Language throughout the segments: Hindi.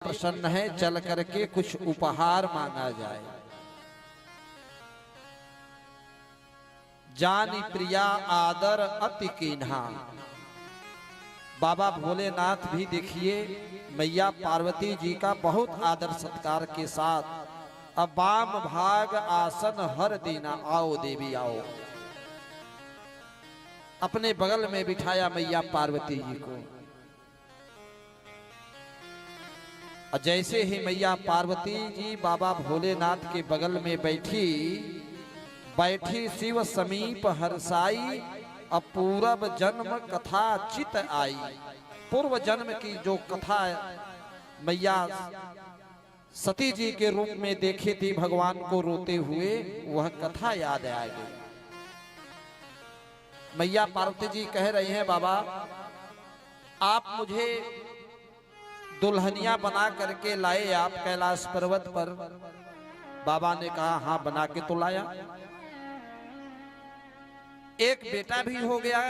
प्रसन्न है, चल करके कुछ उपहार मांगा जाए। जानी प्रिया आदर अति कीन्हा। बाबा भोलेनाथ भी देखिए मैया पार्वती जी का बहुत आदर सत्कार के साथ अब वाम भाग आसन हर दीना, आओ देवी आओ, अपने बगल में बिठाया मैया पार्वती जी को। और जैसे ही मैया पार्वती जी बाबा भोलेनाथ के बगल में बैठी शिव समीप हर्षाई, अब पूर्व जन्म कथा चित आई। पूर्व जन्म की जो कथा मैया सती जी के रूप में देखी थी भगवान को रोते हुए, वह कथा याद आ गई। मैया पार्वती जी कह रही हैं, बाबा आप मुझे दुल्हनिया बना करके लाए आप कैलाश पर्वत पर। बाबा ने कहा हाँ बना के तो लाया, एक बेटा भी हो गया।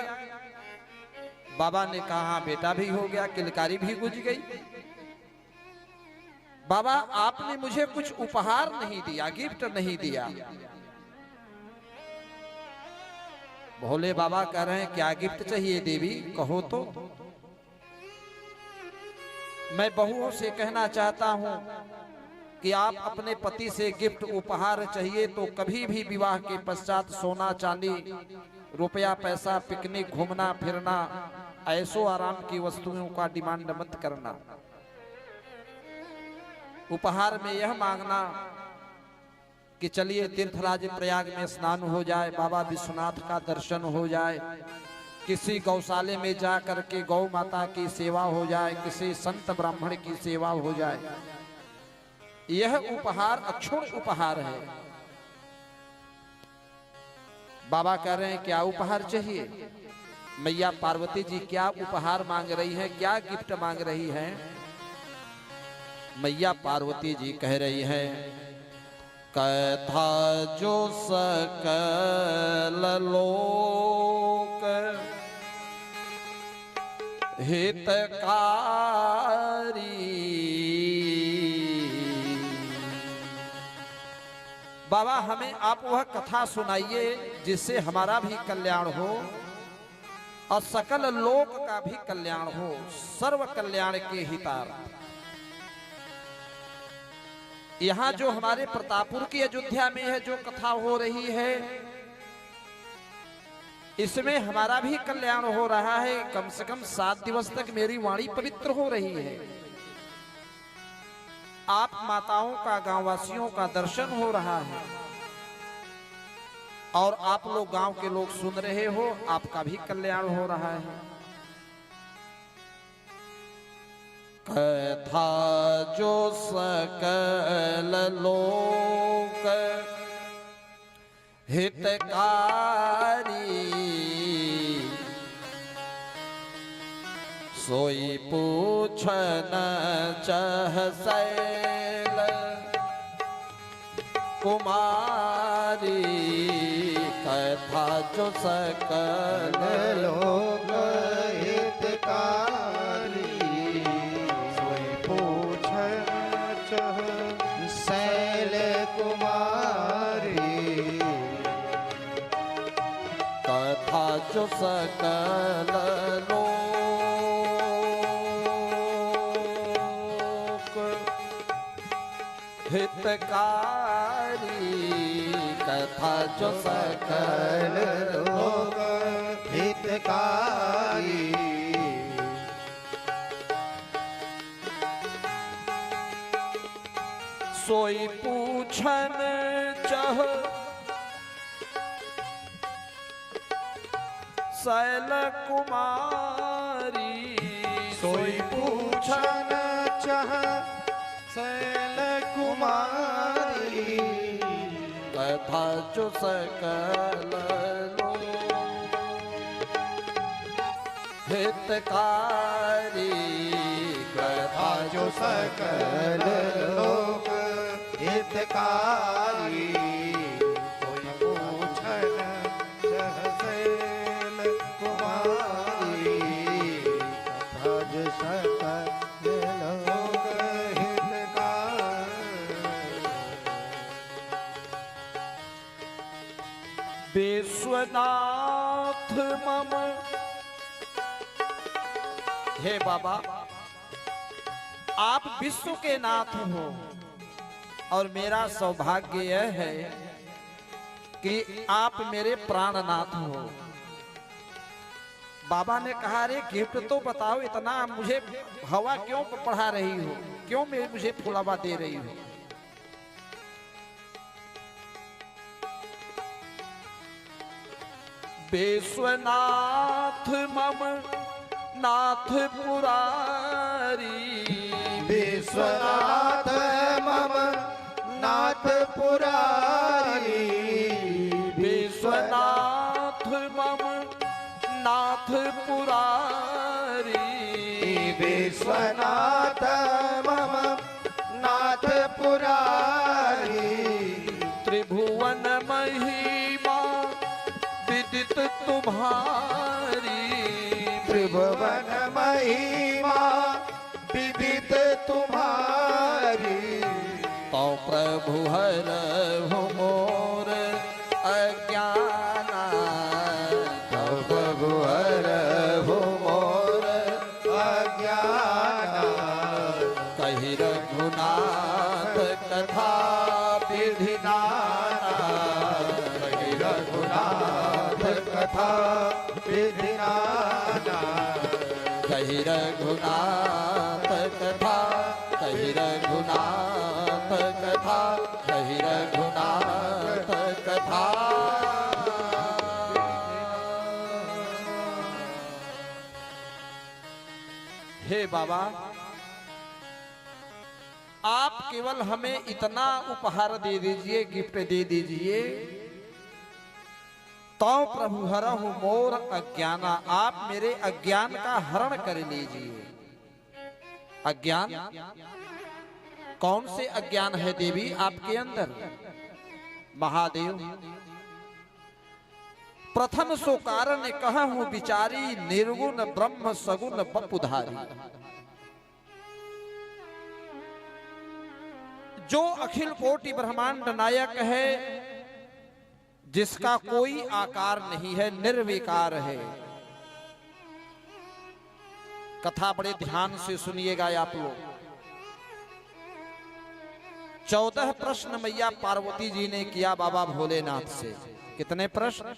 बाबा ने कहा हाँ बेटा भी हो गया, किलकारी भी गुज गई। बाबा आपने मुझे कुछ उपहार नहीं दिया, गिफ्ट नहीं दिया। भोले बाबा कह रहे हैं क्या गिफ्ट चाहिए देवी, कहो तो। मैं बहुओं से कहना चाहता हूं कि आप अपने पति से गिफ्ट उपहार चाहिए तो कभी भी विवाह के पश्चात सोना चांदी रुपया पैसा पिकनिक घूमना फिरना ऐसो आराम की वस्तुओं का डिमांड मत करना। उपहार में यह मांगना कि चलिए तीर्थराज प्रयाग में स्नान हो जाए, बाबा विश्वनाथ का दर्शन हो जाए, किसी गौशाले में जा करके गौ माता की सेवा हो जाए, किसी संत ब्राह्मण की सेवा हो जाए। यह उपहार अक्षुण्ण उपहार है। बाबा कह रहे हैं क्या उपहार चाहिए। मैया पार्वती जी क्या उपहार मांग रही है, क्या गिफ्ट मांग रही है। मैया पार्वती जी कह रही है, कथा जो सकल लोक हितकारी, बाबा हमें आप वह कथा सुनाइए जिससे हमारा भी कल्याण हो और सकल लोक का भी कल्याण हो, सर्व कल्याण के हितार्थ। यहाँ जो हमारे प्रतापपुर की अयोध्या में है जो कथा हो रही है, इसमें हमारा भी कल्याण हो रहा है। कम से कम 7 दिवस तक मेरी वाणी पवित्र हो रही है। आप माताओं का गांव वासियों का दर्शन हो रहा है और आप लोग गांव के लोग सुन रहे हो, आपका भी कल्याण हो रहा है। कथा जो सकल लोक हितकारी, सोई पूछन चह शैल कुमारी, कथा जो सकल लोक हितकारी, सोई पूछन चह शैल कुमारी, कथा जो सकल लोक हितकारी, कथा जो सकल लोक हितकारी, सोई पूछन चह शैल कुमारी, सोई पूछन चह शैल कुमारी, कथा जो सकल हितकारी, कथा जो सकल लोक हितकारी, कोई पूछन चह शैल कुमारी, कथा जो सकल लोक विश्वनाथ मम। हे बाबा, आप विश्व के नाथ हो और मेरा सौभाग्य यह है कि आप मेरे प्राणनाथ हो। बाबा ने कहा, अरे गिफ्ट तो बताओ, इतना मुझे हवा क्यों पढ़ा रही हो, क्यों मुझे फुलावा दे रही हो। विश्वनाथ मम नाथ पुरारी। विश्वनाथ मम नाथ पुरारी। विश्वनाथ मम नाथ पुरारी। विश्वनाथ मम नाथ पुरारी। त्रिभुवन महिमा विदित तुम्हारी। त्रिभुवन महिमा विदित तुम्हारी। तो प्रभु हरहु मोर अज्ञाना। तो प्रभु हरहु मोर अज्ञाना। कहि रघुनाथ कथा विधि नाना। कहि रघुनाथ कथा विधि नाना। कहि रघुनाथ कथा, कहि रघुनाथ कथा, कहि रघुनाथ कथा। हे बाबा, आप केवल हमें इतना उपहार दे दीजिए, गिफ्ट दे दीजिए। तो प्रभु हरहु मोर अज्ञाना, आप मेरे अज्ञान का हरण कर लीजिए। अज्ञान, कौन से अज्ञान है देवी आपके अंदर? महादेव, प्रथम सो कारण कहूं विचारी। निर्गुण ब्रह्म सगुण बपुधारी। जो अखिल कोटि ब्रह्मांड नायक है, जिसका कोई आकार नहीं है, निर्विकार है। कथा बड़े ध्यान से सुनिएगा आप लोग। 14 प्रश्न मैया पार्वती जी ने किया बाबा भोलेनाथ से। कितने प्रश्न?